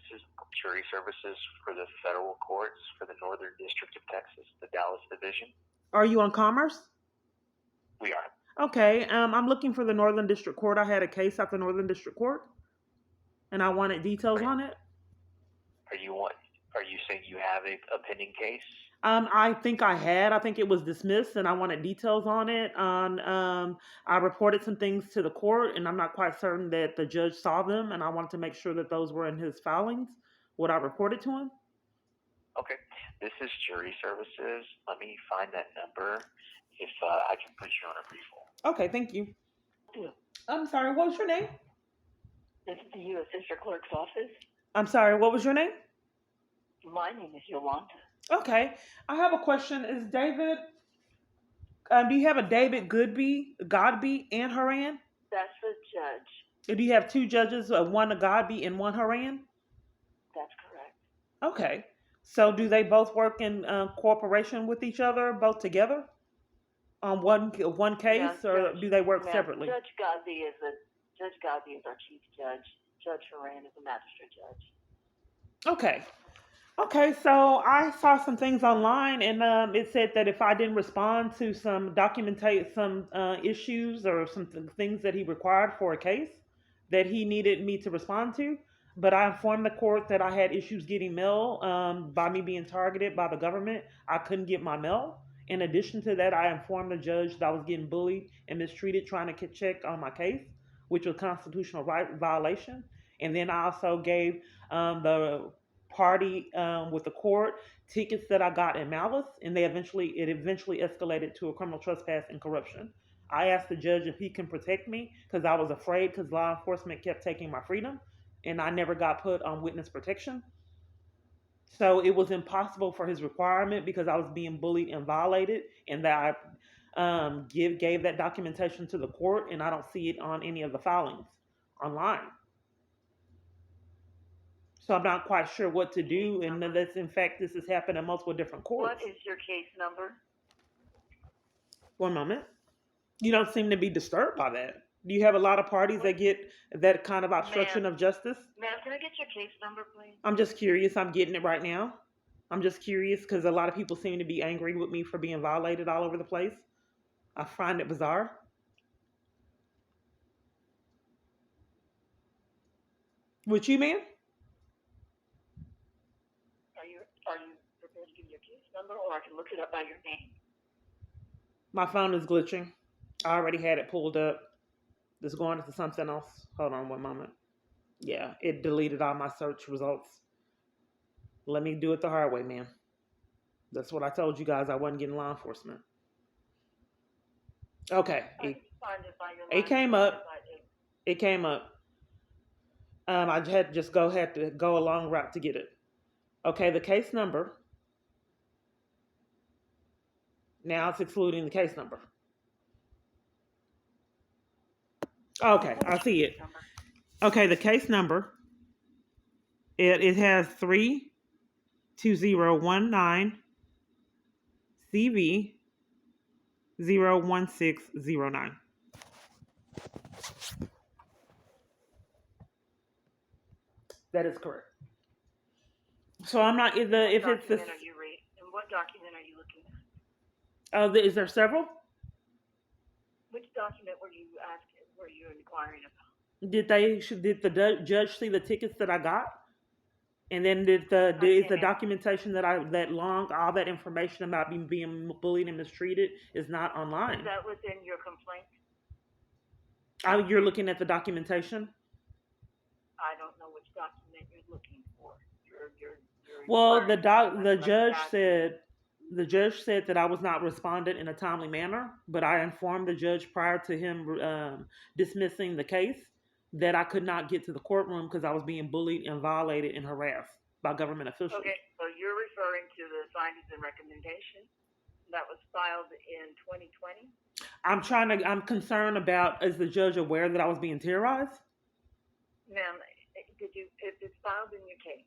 This is jury services for the federal courts for the Northern District of Texas, the Dallas Division. Are you on Commerce? We are. Okay. I'm looking for the Northern District Court. I had a case at the Northern District Court, and I wanted details on it. Are you saying you have a pending case? I think I had. I think it was dismissed, and I wanted details on it. I reported some things to the court, and I'm not quite certain that the judge saw them, and I wanted to make sure that those were in his filings. What I reported to him. Okay. This is jury services. Let me find that number. If I can put you on a brief hold. Okay, thank you. I'm sorry. What was your name? This is the U.S. District Clerk's office. I'm sorry. What was your name? My name is Yolanda. Okay. I have a question. Is David? Do you have a David Godby, and Haran? That's the judge. Do you have two judges, one a Godby and one Haran? That's correct. Okay. So do they both work in cooperation with each other, both together, on one case, or do they work separately? Judge Godby is our chief judge. Judge Haran is the magistrate judge. Okay. Okay, so I saw some things online, and it said that if I didn't respond to some issues or some things that he required for a case, that he needed me to respond to. But I informed the court that I had issues getting mail by me being targeted by the government. I couldn't get my mail. In addition to that, I informed the judge that I was getting bullied and mistreated trying to check on my case, which was a constitutional right violation. And then I also gave the party with the court tickets that I got in malice, and it eventually escalated to a criminal trespass and corruption. I asked the judge if he can protect me because I was afraid because law enforcement kept taking my freedom, and I never got put on witness protection. So it was impossible for his requirement because I was being bullied and violated, and that I gave that documentation to the court, and I don't see it on any of the filings online. So I'm not quite sure what to do, and this has happened in multiple different courts. What is your case number? One moment. You don't seem to be disturbed by that. Do you have a lot of parties that get that kind of obstruction of justice? Ma'am, can I get your case number, please? I'm just curious. I'm getting it right now. I'm just curious because a lot of people seem to be angry with me for being violated all over the place. I find it bizarre. With you, ma'am? Are you prepared to give your case number, or I can look it up by your name? My phone is glitching. I already had it pulled up. It's going into something else. Hold on one moment. Yeah, it deleted all my search results. Let me do it the hard way, man. That's what I told you guys. I wasn't getting law enforcement. Okay. It came up. It came up. I had to go a long route to get it. Okay, the case number. Now it's excluding the case number. Okay, I see it. Okay, the case number. It has 32019 CV 01609. That is correct. So I'm not if it's this. What document are you looking at? Is there several? Which document were you inquiring about? Did the judge see the tickets that I got? And then is the documentation all that information about me being bullied and mistreated is not online? Is that within your complaint? You're looking at the documentation? I don't know which document you're looking for. Well, the judge said that I was not responded in a timely manner, but I informed the judge prior to him dismissing the case that I could not get to the courtroom because I was being bullied and violated and harassed by government officials. Okay, so you're referring to the findings and recommendations that was filed in 2020? I'm concerned about, is the judge aware that I was being terrorized? Ma'am, if it's filed in your case?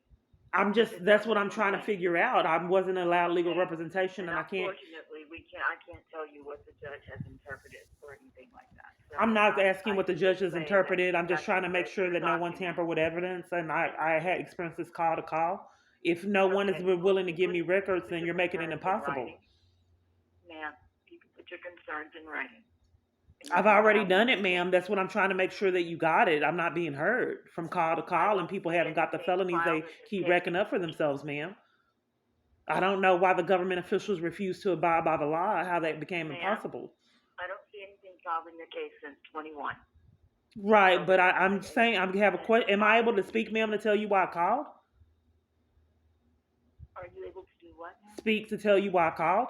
That's what I'm trying to figure out. I wasn't allowed legal representation, and I can't. Unfortunately, I can't tell you what the judge has interpreted or anything like that. I'm not asking what the judge has saying interpreted. that I'm just trying to make sure that no one document. tamper with evidence. And I had experienced this call to call. If no one is willing to give me records, then you're making it impossible. Ma'am, you can put your concerns in writing. I've already done it, ma'am. That's what I'm trying to make sure that you got it. I'm not being heard from call to call, and people haven't got the felonies they keep racking up for themselves, ma'am. I don't know why the government officials refuse to abide by the law, how that became impossible. I don't see anything filed in your case since 21. Right, but I'm saying I have a question. Am I able to speak, ma'am, to tell you why I called? Are you able to do what? Speak to tell you why I called?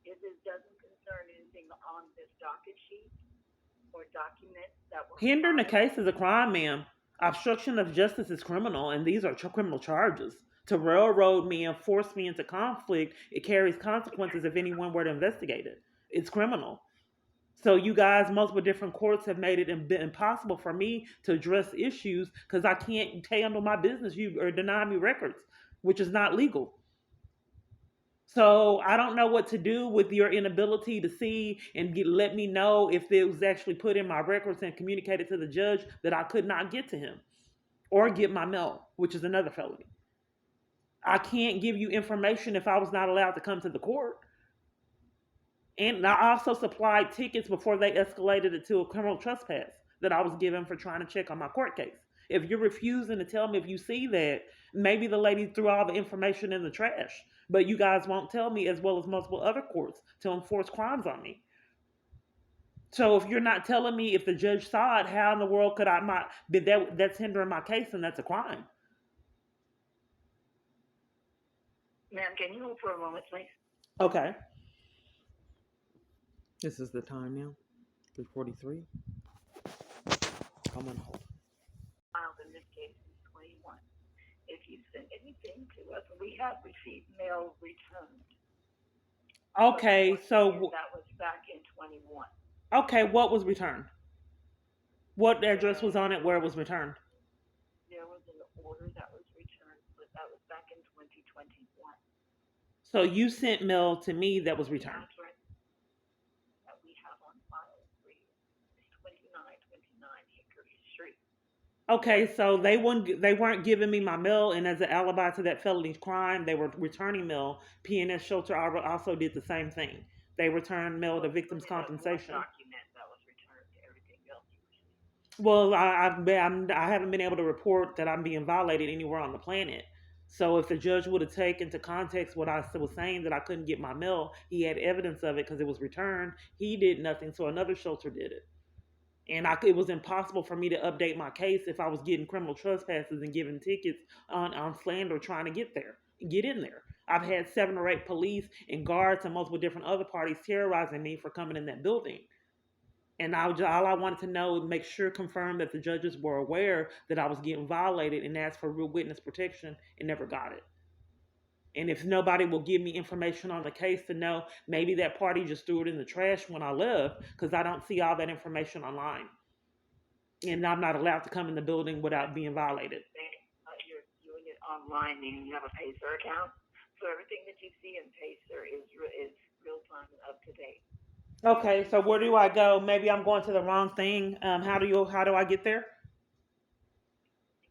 If it doesn't concern anything on this docket sheet or document that were hindering the case is a crime, ma'am. Obstruction of justice is criminal, and these are criminal charges. To railroad me and force me into conflict, it carries consequences if anyone were to investigate it. It's criminal. So you guys, multiple different courts have made it impossible for me to address issues because I can't handle my business. You or deny me records, which is not legal. So I don't know what to do with your inability to see and let me know if it was actually put in my records and communicated to the judge that I could not get to him or get my mail, which is another felony. I can't give you information if I was not allowed to come to the court. And I also supplied tickets before they escalated it to a criminal trespass that I was given for trying to check on my court case. If you're refusing to tell me if you see that, maybe the lady threw all the information in the trash. But you guys won't tell me, as well as multiple other courts, to enforce crimes on me. So if you're not telling me if the judge saw it, how in the world could that's hindering my case, and that's a crime. Ma'am, can you hold for a moment, please? Okay. This is the time now. 3:43. I'm on hold. Filed in this case is 21. If you send anything to us, we have received mail returned. Okay, so that was back in 21. Okay, what was returned? What address was on it where it was returned? There was an order that was returned, but that was back in 2021. So you sent mail to me that was returned. That's right. That we have on file for you. It's 2929 Hickory Street. Okay, so they weren't giving me my mail, and as an alibi to that felony crime, they were returning mail. PNS Shelter also did the same thing. They returned mail to victims' compensation. Document that was returned to everything else you received. Well, I haven't been able to report that I'm being violated anywhere on the planet. So if the judge would have taken into context what I was saying, that I couldn't get my mail, he had evidence of it because it was returned. He did nothing, so another shelter did it. And it was impossible for me to update my case if I was getting criminal trespasses and giving tickets on slander trying to get in there. I've had 7 or 8 police and guards and multiple different other parties terrorizing me for coming in that building. And all I wanted to know, confirm that the judges were aware that I was getting violated and asked for real witness protection and never got it. And if nobody will give me information on the case to know, maybe that party just threw it in the trash when I left because I don't see all that information online. And I'm not allowed to come in the building without being violated. You're doing it online, meaning you have a Pacer account. So everything that you see in Pacer is real time and up to date. Okay, so where do I go? Maybe I'm going to the wrong thing. How do I get there?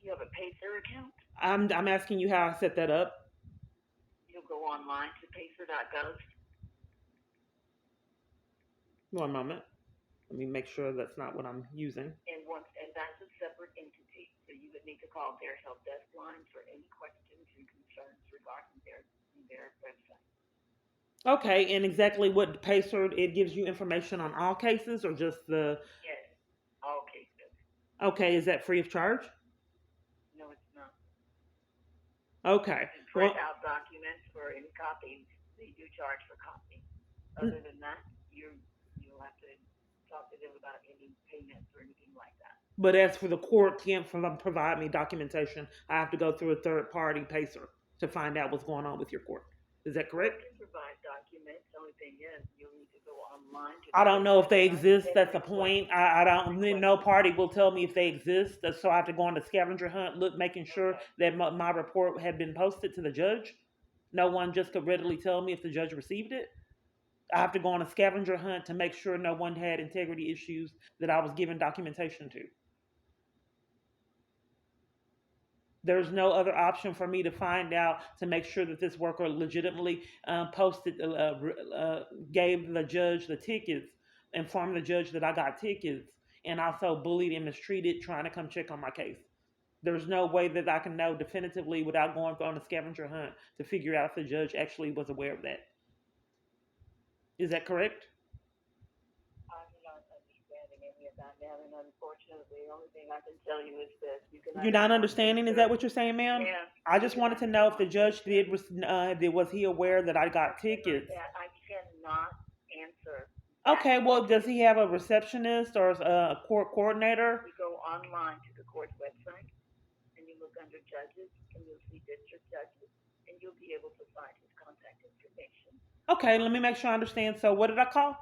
You have a Pacer account? I'm asking you how I set that up. You'll go online to pacer.gov. 1 moment. Let me make sure that's not what I'm using. And that's a separate entity. So you would need to call their help desk line for any questions and concerns regarding their website. Okay, and exactly what Pacer, it gives you information on all cases or just the... Yes, all cases. Okay, is that free of charge? No, it's not. Okay. And print out documents for any copies. They do charge for copies. Other than that, you'll have to talk to them about any payments or anything like that. But as for the court can't provide me documentation, I have to go through a third party Pacer to find out what's going on with your court. Is that correct? You can provide documents. The only thing is you'll need to go online. I don't know if they exist. That's the point. I don't. No party will tell me if they exist. So I have to go on the scavenger hunt, making sure that my report had been posted to the judge. No one just could readily tell me if the judge received it. I have to go on a scavenger hunt to make sure no one had integrity issues that I was given documentation to. There's no other option for me to find out to make sure that this worker legitimately gave the judge the tickets, informed the judge that I got tickets, and also bullied and mistreated trying to come check on my case. There's no way that I can know definitively without going on a scavenger hunt to figure out if the judge actually was aware of that. Is that correct? I'm not understanding any of that, ma'am, and unfortunately, the only thing I can tell you is this. You can You're not understanding? Is that what you're saying, ma'am? Yeah. I just wanted to know if the judge was he aware that I got tickets? I cannot answer. Okay, well, does he have a receptionist or a court coordinator? You go online to the court's website, and you look under judges, and you'll see district judges, and you'll be able to find his contact information. Okay, let me make sure I understand. So what did I call?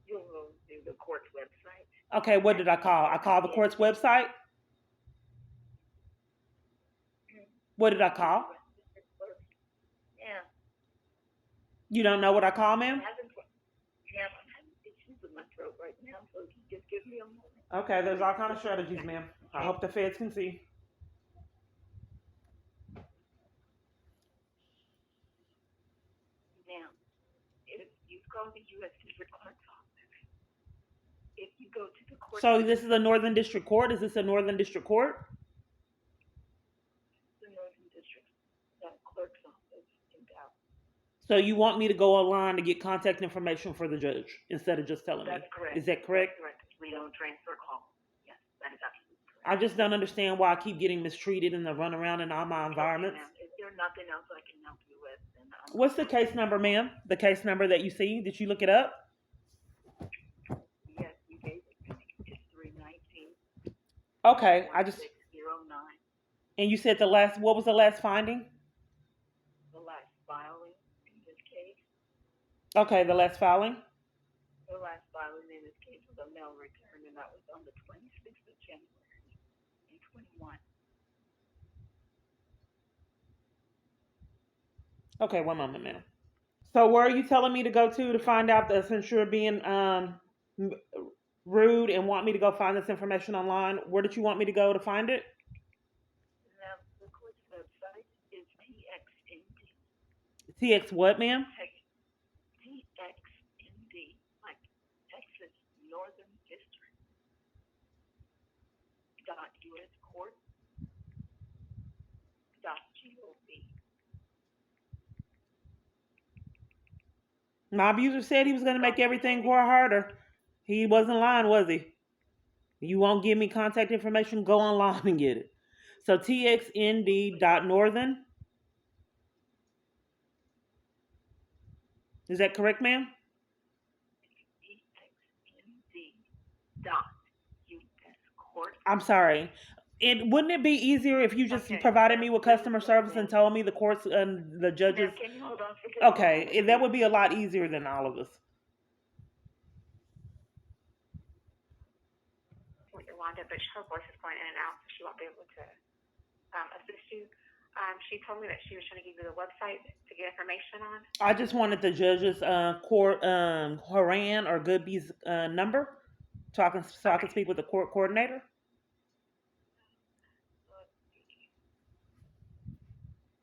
You'll go to the court's website. Okay, what did I call? I called the court's website? What did I call? Yeah. You don't know what I call, ma'am? Yeah, I'm having issues with my throat right now, so if you just give me a moment. Okay, there's all kind of strategies, ma'am. I hope the feds can see. Now, if you call the U.S. District Clerk's office, if you go to the court... So this is a Northern District Court? Is this a Northern District Court? The Northern District Clerk's office in Dallas. So you want me to go online to get contact information for the judge instead of just telling me? That's correct. Is that correct? That's correct. We don't transfer calls. Yes, that is absolutely correct. I just don't understand why I keep getting mistreated and the runaround in all my environments. Okay, is there nothing else I can help you with? What's the case number, ma'am? The case number that you see? Did you look it up? Yes, you gave it to me. It's 319. Okay, I just... 1609. And you said what was the last finding? The last filing in this case. Okay, the last filing. The last filing in this case was a mail return, and that was on the 26th of January in 21. Okay, one moment, ma'am. So where are you telling me to go to find out that since you're being rude and want me to go find this information online, where did you want me to go to find it? Now, the court's website is TXND. TX what, ma'am? TXND, like Texas Northern District. .uscourt.gov. My abuser said he was going to make everything more harder. He wasn't lying, was he? You won't give me contact information? Go online and get it. So txnd.northern. Is that correct, ma'am? TXND.uscourt. I'm sorry. Wouldn't it be easier if you just provided me with customer service and told me the courts and the judges? Can you hold on for just Okay, that would be a lot easier than all of this. Wanda, but her voice is going in and out, so she won't be able to assist you. She told me that she was trying to give you the website to get information on. I just wanted the judge's court Horan or Goodby's number so I can speak with the court coordinator.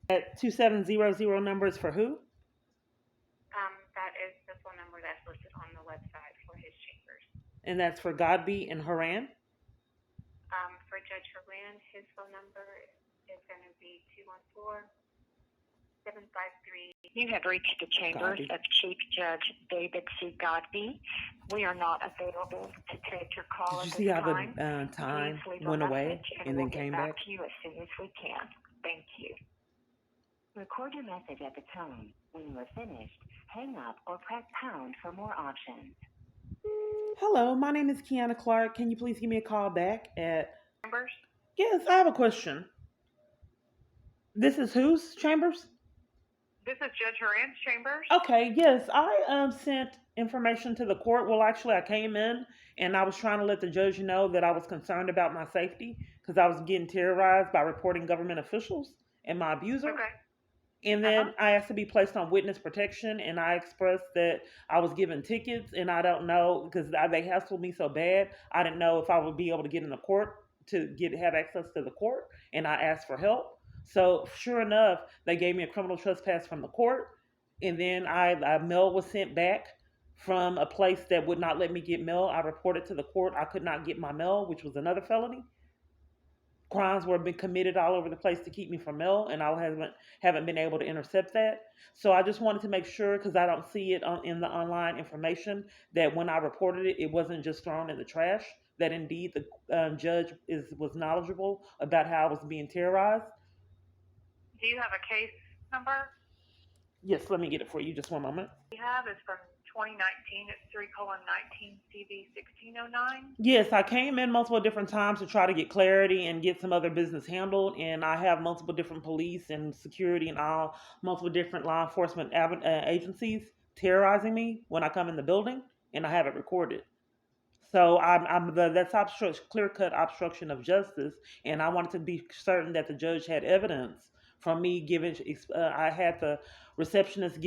That 2700 number is for who? That is the phone number that's listed on the website for his chambers. And that's for Godby and Horan? For Judge Horan, his phone number is going to be 214-753. You have reached the chambers of Chief Judge David C. Godby. We are not available to take your call Did at you see this how time. the time Please leave a went away message and then we'll came get back? to you as soon as we can. Thank you. Record your message at the tone. When you are finished, hang up or press pound for more options. Hello, my name is Keyana Clark. Can you please give me a call back at... Chambers? Yes, I have a question. This is whose chambers? This is Judge Horan's chambers. Okay, yes, I sent information to the court. Well, actually, I came in and I was trying to let the judge know that I was concerned about my safety because I was getting terrorized by reporting government officials and my abuser. Okay. And then I asked to be placed on witness protection, and I expressed that I was given tickets, and I don't know because they hassled me so bad. I didn't know if I would be able to get in the court to have access to the court, and I asked for help. So sure enough, they gave me a criminal trespass from the court, and then mail was sent back from a place that would not let me get mail. I reported to the court I could not get my mail, which was another felony. Crimes were being committed all over the place to keep me from mail, and I haven't been able to intercept that. So I just wanted to make sure, because I don't see it in the online information, that when I reported it, it wasn't just thrown in the trash. That indeed the judge was knowledgeable about how I was being terrorized. Do you have a case number? Yes, let me get it for you. Just one moment. We have is from 2019. It's 3:19 CV 1609. Yes, I came in multiple different times to try to get clarity and get some other business handled, and I have multiple different police and security and multiple different law enforcement agencies terrorizing me when I come in the building, and I have it recorded. So that's clear-cut obstruction of justice, and I wanted to be certain that the judge had evidence from me giving. I had the receptionist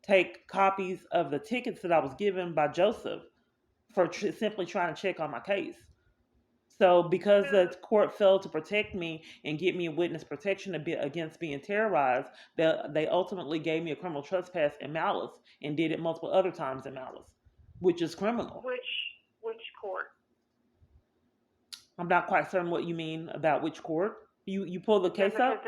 take copies of the tickets that I was given by Joseph for simply trying to check on my case. So because the court failed to protect me and get me a witness protection against being terrorized, they ultimately gave me a criminal trespass in malice and did it multiple other times in malice, which is criminal. Which court? I'm not quite certain what you mean about which court. You pull the case up?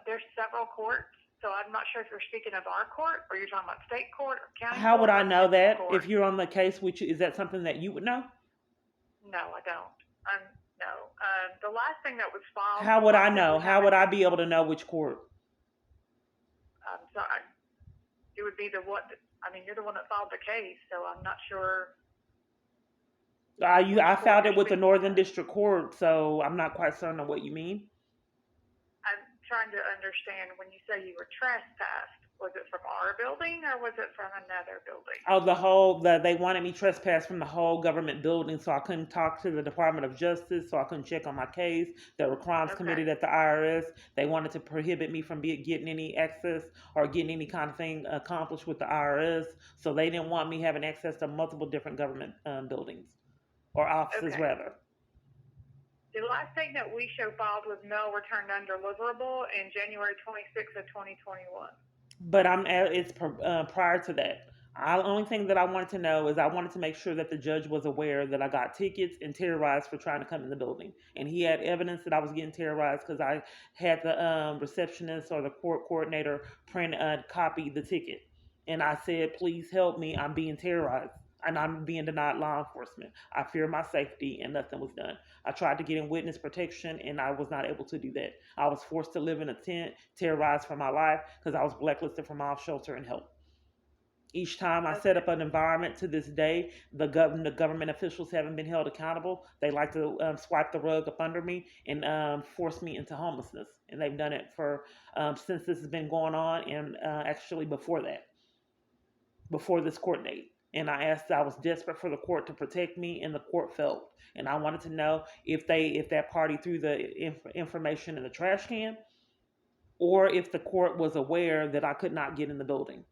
There's several courts. So I'm not sure if you're speaking of our court or you're talking about state court or county How court. would I know that court? if you're on the case? Is that something that you would know? No, I don't. No. The last thing that was filed. How would I know? How would I be able to know which court? It would be you're the one that filed the case, so I'm not sure. I filed it with the Northern District Court, so I'm not quite certain on what you mean. I'm trying to understand when you say you were trespassed. Was it from our building or was it from another building? Oh, they wanted me trespassed from the whole government building, so I couldn't talk to the Department of Justice, so I couldn't check on my case. There were crimes committed at the IRS. They wanted to prohibit me from getting any access or getting any kind of thing accomplished with the IRS, so they didn't want me having access to multiple different government buildings or offices, rather. The last thing that we show filed was mail returned undeliverable in January 26th of 2021. But it's prior to that. The only thing that I wanted to know is I wanted to make sure that the judge was aware that I got tickets and terrorized for trying to come in the building. And he had evidence that I was getting terrorized because I had the receptionist or the court coordinator copy the ticket. And I said, please help me. I'm being terrorized. And I'm being denied law enforcement. I fear my safety, and nothing was done. I tried to get in witness protection, and I was not able to do that. I was forced to live in a tent, terrorized for my life, because I was blacklisted from all shelter and help. Each time I set up an environment to this day, the government officials haven't been held accountable. They like to swipe the rug up under me and force me into homelessness. And they've done it since this has been going on, and actually before this court date. And I was desperate for the court to protect me, and the court failed. And I wanted to know if that party threw the information in the trash can, or if the court was aware that I could not get in the building.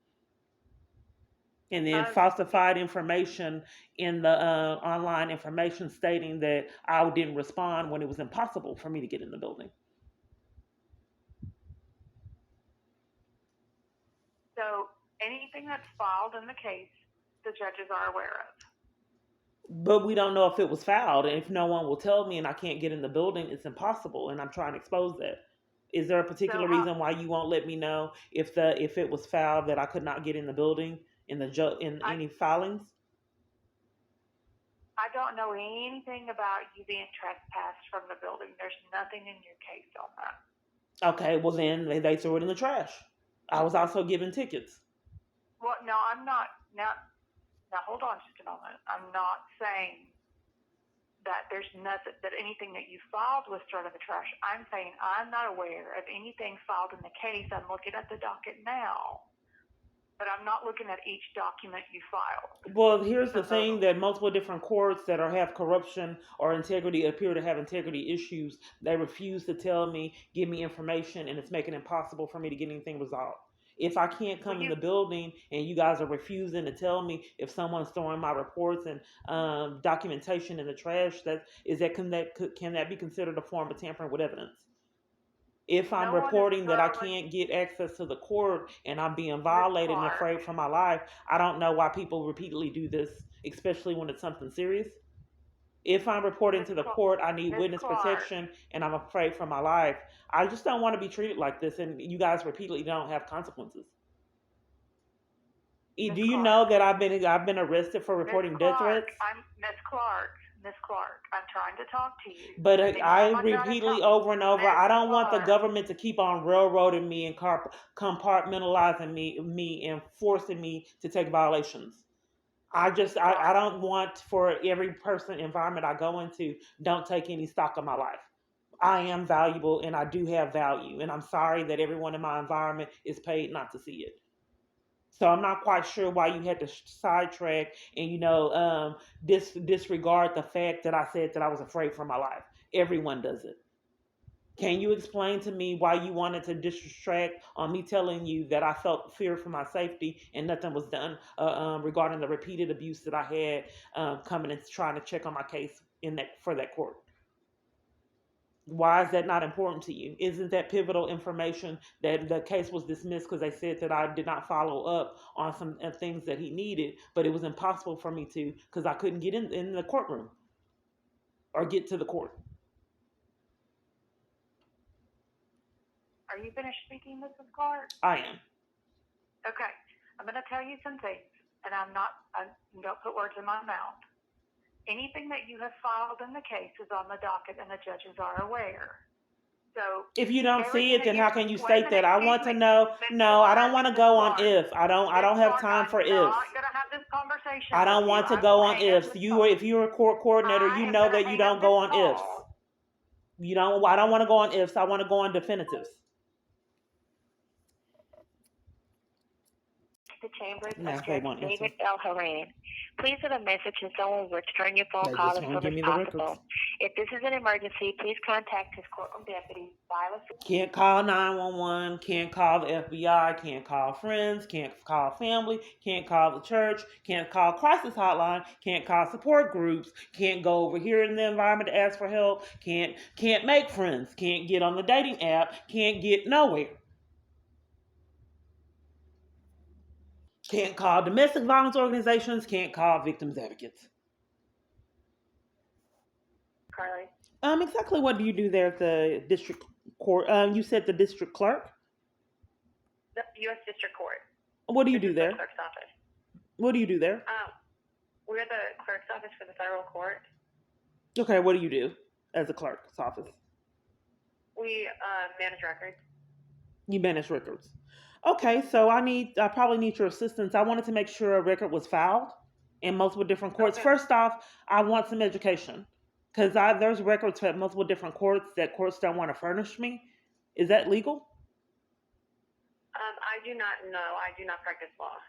And then falsified information in the online information stating that I didn't respond when it was impossible for me to get in the building. So anything that's filed in the case, the judges are aware of. But we don't know if it was filed, and if no one will tell me and I can't get in the building, it's impossible, and I'm trying to expose that. Is there a particular reason why you won't let me know if it was filed that I could not get in the building in any filings? I don't know anything about you being trespassed from the building. There's nothing in your case on that. Okay, well then they threw it in the trash. I was also given tickets. Well, no, I'm not. Now, hold on just a moment. I'm not saying that there's nothing, that anything that you filed was thrown in the trash. I'm saying I'm not aware of anything filed in the case. I'm looking at the docket now. but I'm not looking at each document you filed. Well, here's the thing that multiple different courts that have corruption or integrity appear to have integrity issues. They refuse to tell me, give me information, and it's making it impossible for me to get anything resolved. If I can't come in the building and you guys are refusing to tell me if someone's throwing my reports and documentation in the trash, can that be considered a form of tampering with evidence? If I'm reporting that I can't get access to the court and I'm being violated and afraid for my life, I don't know why people repeatedly do this, especially when it's something serious. If I'm reporting to the court, I need witness protection and I'm afraid for my life. I just don't want to be treated like this, and you guys repeatedly don't have consequences. Do you know that I've been arrested for reporting death threats? Miss Clark, I'm trying to talk to you. But I repeatedly over and over, I don't want the government to keep on railroading me and compartmentalizing me and forcing me to take violations. I don't want for every environment I go into, don't take any stock of my life. I am valuable and I do have value. And I'm sorry that everyone in my environment is paid not to see it. So I'm not quite sure why you had to sidetrack and, disregard the fact that I said that I was afraid for my life. Everyone does it. Can you explain to me why you wanted to distract on me telling you that I felt fear for my safety and nothing was done regarding the repeated abuse that I had coming and trying to check on my case for that court? Why is that not important to you? Isn't that pivotal information that the case was dismissed because they said that I did not follow up on some things that he needed, but it was impossible for me to because I couldn't get in the courtroom or get to the court? Are you finished speaking, Mrs. Clark? I am. Okay. I'm going to tell you some things, and don't put words in my mouth. Anything that you have filed in the case is on the docket, and the judges are aware. So if you don't see it, then how can you state that? I want to know. No, I don't want to go on if. I don't have time for ifs. I'm not going to have this conversation. I don't want to go on ifs. If you're a court coordinator, you know that you don't go on ifs. I don't want to go on ifs. I want to go on definitives. The chamber of Judge David L. Horan. Please leave a message and someone will return your phone call as soon as possible. If this is an emergency, please contact his courtroom deputy. Can't call 911, can't call the FBI, can't call friends, can't call family, can't call the church, can't call crisis hotline, can't call support groups, can't go over here in the environment to ask for help, can't make friends, can't get on the dating app, can't get nowhere. Can't call domestic violence organizations, can't call victims advocates. Carly? Exactly what do you do there at the district court? You said the district clerk? The U.S. District Court. What do you do there? The clerk's office. What do you do there? We're the clerk's office for the federal court. Okay, what do you do as a clerk's office? We manage records. You manage records. Okay, so I probably need your assistance. I wanted to make sure a record was filed in multiple different courts. Okay. First off, I want some education because there's records at multiple different courts that courts don't want to furnish me. Is that legal? I do not know. I do not practice law.